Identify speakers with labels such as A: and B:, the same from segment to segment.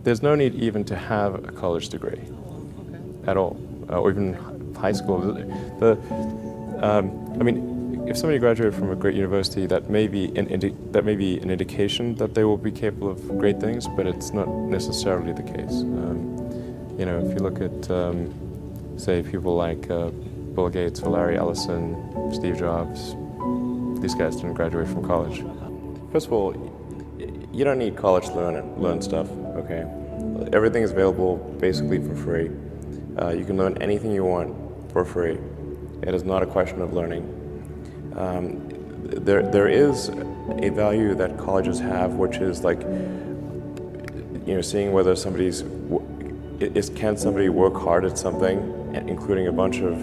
A: there's no need even to have a college degree at all, or even high school. I mean, if somebody graduated from a great university, that may be an indication that they will be capable of great things, but it's not necessarily the case. You know, if you look at, say, people like Bill Gates or Larry Ellison, Steve Jobs, these guys didn't graduate from college. First of all, you don't need college to learn stuff, okay? Everything is available basically for free. You can learn anything you want for free. It is not a question of learning. There is a value that colleges have, which is like, you know, seeing whether can somebody work hard at something, including a bunch of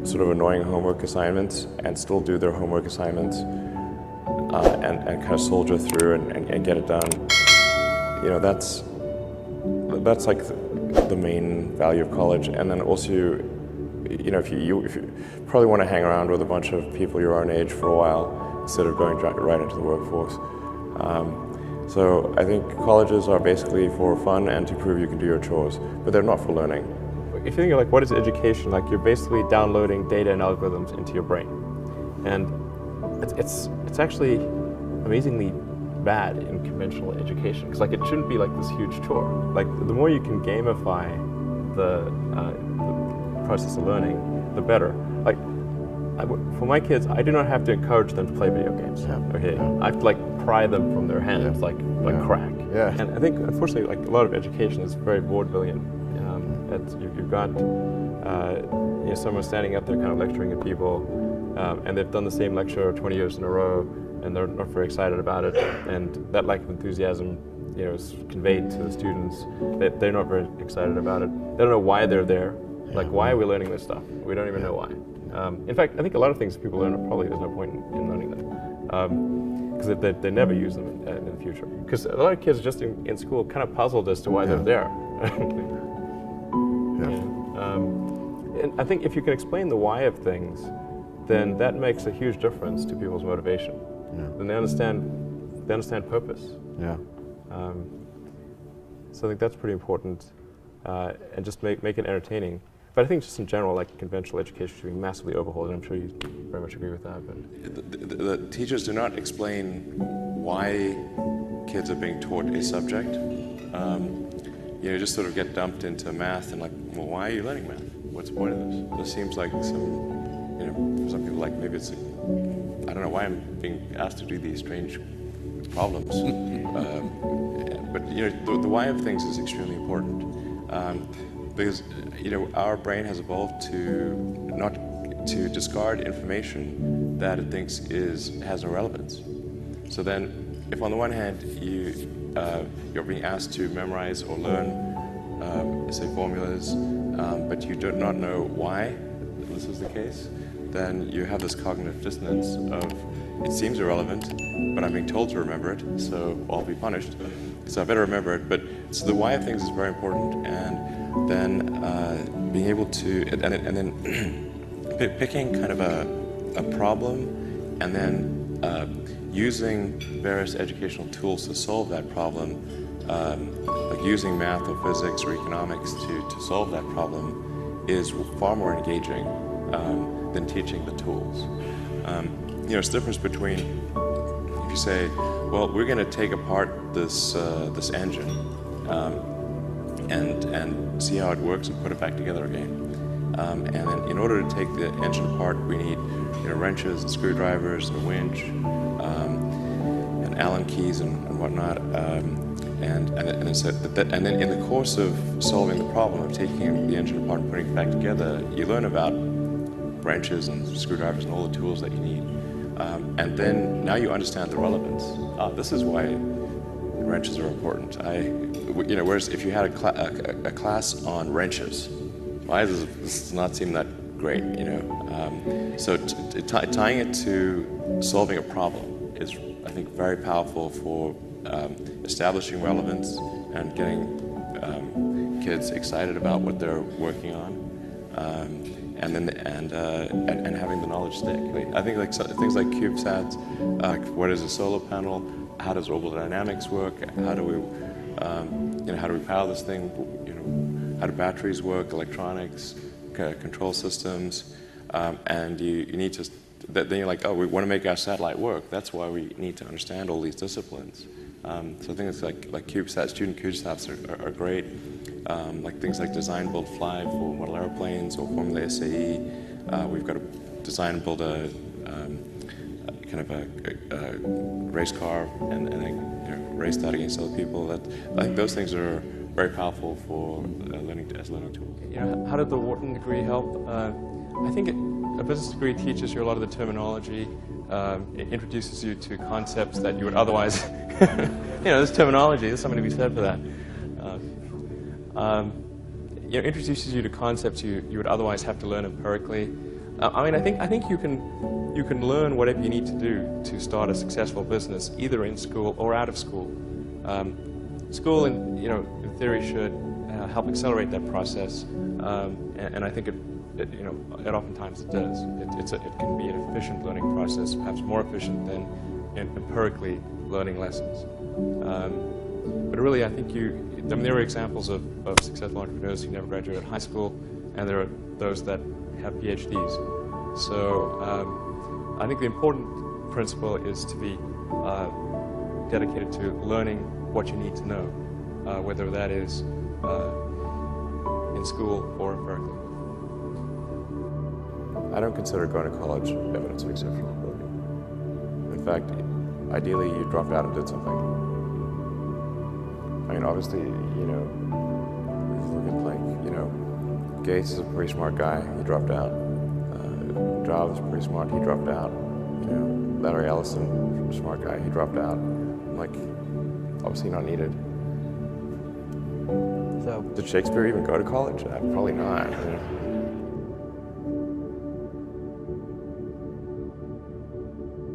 A: sort of annoying homework assignments, and still do their homework assignments, and kind of soldier through and get it done. You know, that's like the main value of college. And then also, you know, if you probably want to hang around with a bunch of people your own age for a while instead of going right into the workforce. So I think colleges are basically for fun and to prove you can do your chores, but they're not for learning. If you think of like what is education, like you're basically downloading data and algorithms into your brain, and it's actually amazingly bad in conventional education, because like it shouldn't be like this huge chore. Like the more you can gamify the process of learning, the better. Like for my kids, I do not have to encourage them to play video games. Okay, I have to like pry them from their hands like crack. And I think unfortunately, like a lot of education is very vaudevillian. You've got you know, someone standing up there kind of lecturing at people, and they've done the same lecture 20 years in a row, and they're not very excited about it. And that lack of enthusiasm, you know, is conveyed to the students. They're not very excited about it. They don't know why they're there. Like, why are we learning this stuff? We don't even know why. In fact, I think a lot of things people learn, probably there's no point in learning them, because they never use them in the future. Because a lot of kids just in school kind of puzzled as to why they're there. And I think if you can explain the why of things, then that makes a huge difference to people's motivation. Then they understand purpose. So I think that's pretty important, and just make it entertaining. But I think just in general, like conventional education should be massively overhauled, and I'm sure you very much agree with that. But
B: the teachers do not explain why kids are being taught a subject. You know, just sort of get dumped into math and like, well, why are you learning math? What's the point of this? This seems like some, you know, for some people, like maybe it's, I don't know why I'm being asked to do these strange problems. But you know, the why of things is extremely important, because you know, our brain has evolved to discard information that it thinks has no relevance. So then, if on the one hand you're being asked to memorize or learn, say, formulas, but you do not know why this is the case, then you have this cognitive dissonance of, it seems irrelevant, but I'm being told to remember it, so I'll be punished. So I better remember it. But so the why of things is very important, and then being able to, and then picking kind of a problem, and then using various educational tools to solve that problem, like using math or physics or economics to solve that problem, is far more engaging than teaching the tools. You know, it's the difference between if you say, well, we're going to take apart this engine and see how it works and put it back together again. And then in order to take the engine apart, we need, you know, wrenches and screwdrivers and a winch, and Allen keys and whatnot. And then in the course of solving the problem of taking the engine apart and putting it back together, you learn about wrenches and screwdrivers and all the tools that you need. And then now you understand the relevance. This is why wrenches are important. You know, whereas if you had a class on wrenches, why does this not seem that great? You know, so tying it to solving a problem is, I think, very powerful for establishing relevance and getting kids excited about what they're working on, and having the knowledge stick. I think like things like CubeSats, what is a solar panel, how does orbital dynamics work, how do we how do we power this thing? How do batteries work, electronics, control systems, and you need to. Then you're like, oh, we want to make our satellite work. That's why we need to understand all these disciplines. So things like CubeSats, student CubeSats are great. Like things like design, build, fly for model airplanes or Formula SAE. We've got to design and build a kind of a race car and race that against other people. I think those things are very powerful for learning tools.
C: How did the Wharton degree help? I think a business degree teaches you a lot of the terminology. It introduces you to concepts that you would otherwise, there's terminology. There's something to be said for that. Introduces you to concepts you would otherwise have to learn empirically. I think you can learn whatever you need to do to start a successful business, either in school or out of school. School, in theory, should help accelerate that process, and I think it oftentimes it does. It can be an efficient learning process, perhaps more efficient than empirically learning lessons. But really, I think there are examples of successful entrepreneurs who never graduated high school, and there are those that have PhDs. So I think the important principle is to be dedicated to learning what you need to know, whether that is in school or empirically.
A: I don't consider going to college evidence of exceptional ability. In fact, ideally, you dropped out and did something. Obviously, if you look at Gates is a pretty smart guy, he dropped out. Jobs is pretty smart, he dropped out. Larry Ellison, smart guy, he dropped out. Obviously not needed.
C: So,
A: did Shakespeare even go to college? Probably not.